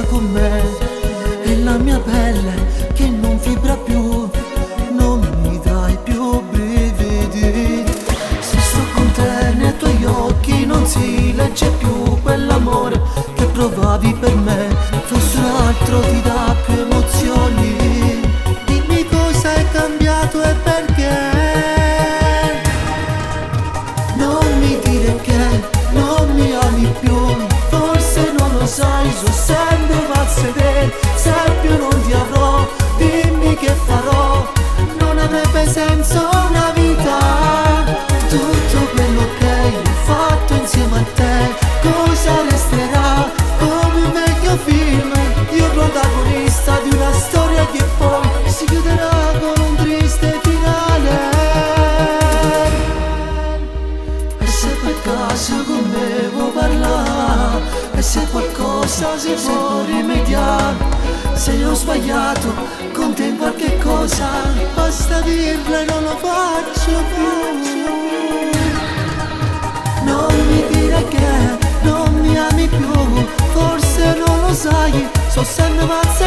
con me, e la mia pelle che non vibra più, non mi dai più brividi. Se sto con te nei tuoi occhi non si legge più quell'amore che provavi per me, forse un altro ti dà più emozioni. Dimmi cosa è cambiato e perché. Non mi dire che non mi ami più, forse non lo sai, so sempre a sedere, se più non ti avrò, dimmi che farò, non avrebbe senso una vita. Tutto quello che ho fatto insieme a te, cosa resterà? Come un vecchio film, io protagonista di una storia che poi si chiuderà con un triste finale. E se per caso con me vuoi parlare, e se qualcosa si può rimediare, se io ho sbagliato con te in qualche cosa, basta dirlo e non lo faccio più. Non mi dire che non mi ami più, forse non lo sai, so sempre pazza